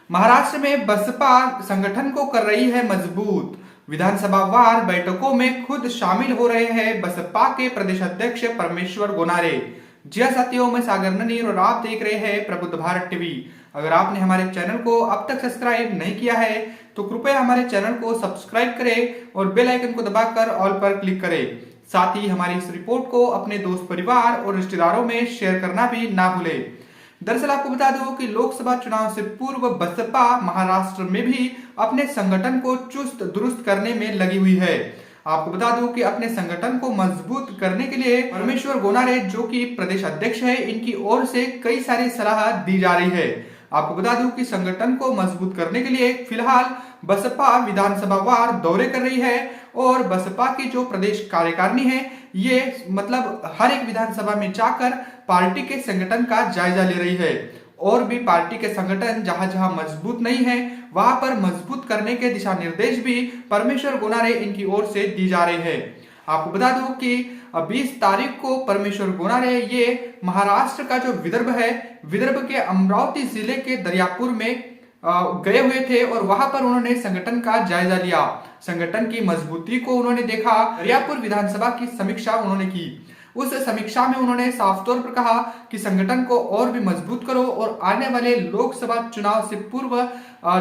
महाराष्ट्र में बसपा संगठन को कर रही है मजबूत। विधानसभा वार बैठकों में खुद शामिल हो रहे हैं बसपा के प्रदेश अध्यक्ष परमेश्वर गोनारे। जी हाँ साथियों, मैं सागर ननीर और आप देख रहे हैं प्रबुद्ध भारत टीवी। अगर आपने हमारे चैनल को अब तक सब्सक्राइब नहीं किया है तो कृपया हमारे चैनल को सब्सक्राइब करें और बेल आइकन को दबाकर ऑल पर क्लिक करें। साथ ही हमारी इस रिपोर्ट को अपने दोस्त, परिवार और रिश्तेदारों में शेयर करना भी ना भूलें। दरअसल आपको बता दूं कि लोकसभा चुनाव से पूर्व बसपा महाराष्ट्र में भी अपने संगठन को चुस्त दुरुस्त करने में लगी हुई है। आपको बता दूं कि अपने संगठन को मजबूत करने के लिए परमेश्वर गोनारे, जो कि प्रदेश अध्यक्ष है, इनकी ओर से कई सारी सलाह दी जा रही है। आपको बता दूं कि संगठन को मजबूत करने के लिए फिलहाल बसपा विधानसभा वार दौरे कर रही है और बसपा की जो प्रदेश कार्यकारिणी है ये हर एक विधानसभा में जाकर पार्टी के संगठन का जायजा ले रही है और भी पार्टी के संगठन जहां जहां मजबूत नहीं है वहां पर मजबूत करने के दिशा निर्देश भी परमेश्वर गोनारे इनकी ओर से दी जा रहे हैं। आपको बता दूं कि 20 तारीख को परमेश्वर गोनारे ये महाराष्ट्र का जो विदर्भ है, विदर्भ के अमरावती जिले के दरियापुर में गए हुए थे और वहां पर उन्होंने संगठन का जायजा लिया। संगठन की मजबूती को उन्होंने देखा। दरियापुर विधानसभा की समीक्षा उन्होंने की। उस समीक्षा में उन्होंने साफ तौर पर कहा कि संगठन को और भी मजबूत करो और आने वाले लोकसभा चुनाव से पूर्व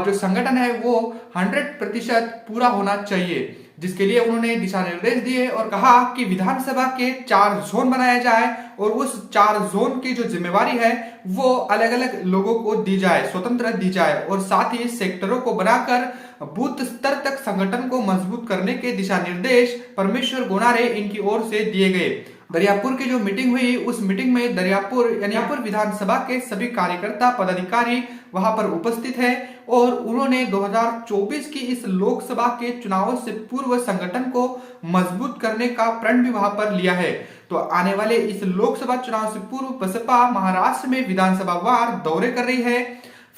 जो संगठन है वो 100% पूरा होना चाहिए, जिसके लिए उन्होंने दिशा निर्देश दिए और कहा कि विधानसभा के 4 जोन बनाया जाए और उस 4 जोन की जो जिम्मेवारी है वो अलग अलग लोगों को दी जाए, स्वतंत्र दी जाए और साथ ही सेक्टरों को बनाकर बूथ स्तर तक संगठन को मजबूत करने के दिशा निर्देश परमेश्वर गोनारे इनकी ओर से दिए गए। दरियापुर की जो मीटिंग हुई उस मीटिंग में दरियापुर विधानसभा के सभी कार्यकर्ता, पदाधिकारी वहां पर उपस्थित है और उन्होंने 2024 की इस लोकसभा के चुनाव से पूर्व संगठन को मजबूत करने का प्रण भी वहां पर लिया है। तो आने वाले इस लोकसभा चुनाव से पूर्व बसपा महाराष्ट्र में विधानसभा वार दौरे कर रही है।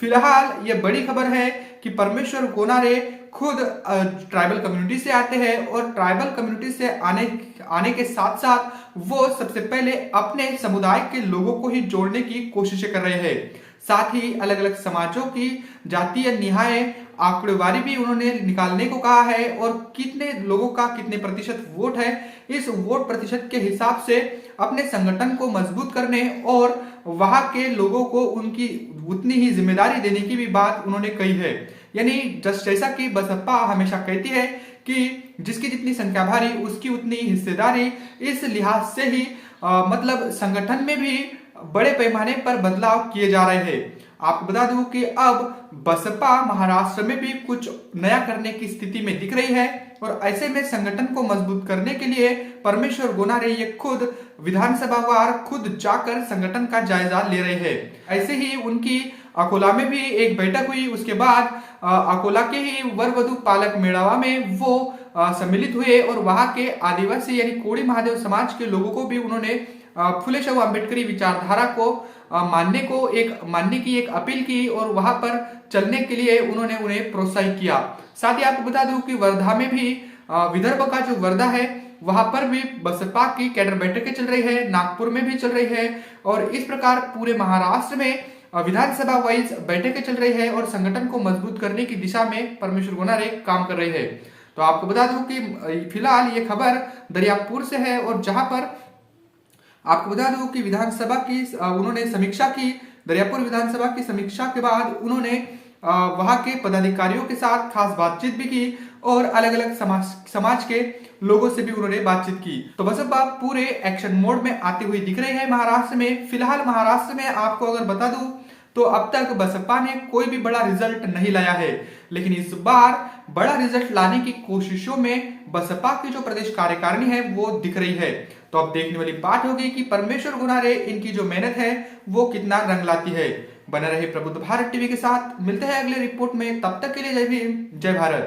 फिलहाल ये बड़ी खबर है कि परमेश्वर गोनारे खुद ट्राइबल कम्युनिटी से आते हैं और ट्राइबल कम्युनिटी से आने के साथ साथ वो सबसे पहले अपने समुदाय के लोगों को ही जोड़ने की कोशिशें कर रहे हैं। साथ ही अलग अलग समाजों की जातीय निहाय आंकड़ेवारी भी उन्होंने निकालने को कहा है और कितने लोगों का कितने प्रतिशत वोट है, इस वोट प्रतिशत के हिसाब से अपने संगठन को मजबूत करने और वहां के लोगों को उनकी उतनी ही जिम्मेदारी देने की भी बात उन्होंने कही है। यानी जैसा कि बसपा हमेशा कहती है कि जिसकी जितनी संख्या भारी उसकी उतनी हिस्सेदारी, इस लिहाज से ही संगठन में भी बड़े पैमाने पर बदलाव किए जा रहे हैं। आपको बता दूं कि अब बसपा महाराष्ट्र में भी कुछ नया करने की स्थिति में दिख रही है और ऐसे में संगठन को मजबूत करने के लिए परमेश्वर गोनारे ये खुद विधानसभा वार खुद जाकर संगठन का जायजा ले रहे हैं। ऐसे ही उनकी अकोला में भी एक बैठक हुई। उसके बाद अकोला के ही वर वधु पालक मेड़ावा में वो सम्मिलित हुए और वहां के आदिवासी यानी कोड़ी महादेव समाज के लोगों को भी उन्होंने फुले शाहू अम्बेडकरी विचारधारा को मानने की एक अपील की और वहां पर चलने के लिए उन्होंने उन्हें प्रोत्साहित किया। साथ ही आपको बता दूं कि वर्धा में भी विदर्भ का जो वर्धा है वहां पर भी बसपा की कैडर बैठकें चल रही है, नागपुर में भी चल रही है और इस प्रकार पूरे महाराष्ट्र में विधानसभा वाइज बैठकें चल रही है और संगठन को मजबूत करने की दिशा में परमेश्वर गोनारे काम कर रहे हैं। तो आपको बता दूं कि फिलहाल ये खबर दरियापुर से है और जहां पर आपको बता दूं कि विधानसभा की उन्होंने समीक्षा की। दरियापुर विधानसभा की समीक्षा के बाद उन्होंने वहां के पदाधिकारियों के साथ खास बातचीत भी की और अलग अलग समाज के लोगों से भी उन्होंने बातचीत की। तो बसपा पूरे एक्शन मोड में आती हुई दिख रही है महाराष्ट्र में। फिलहाल महाराष्ट्र में आपको अगर बता दूं तो अब तक बसपा ने कोई भी बड़ा रिजल्ट नहीं लाया है, लेकिन इस बार बड़ा रिजल्ट लाने की कोशिशों में बसपा की जो प्रदेश कार्यकारिणी है वो दिख रही है। तो अब देखने वाली बात होगी कि परमेश्वर गोनारे इनकी जो मेहनत है वो कितना रंग लाती है। बने रहे प्रबुद्ध भारत टीवी के साथ। मिलते हैं अगले रिपोर्ट में, तब तक के लिए जय भीम, जय भारत।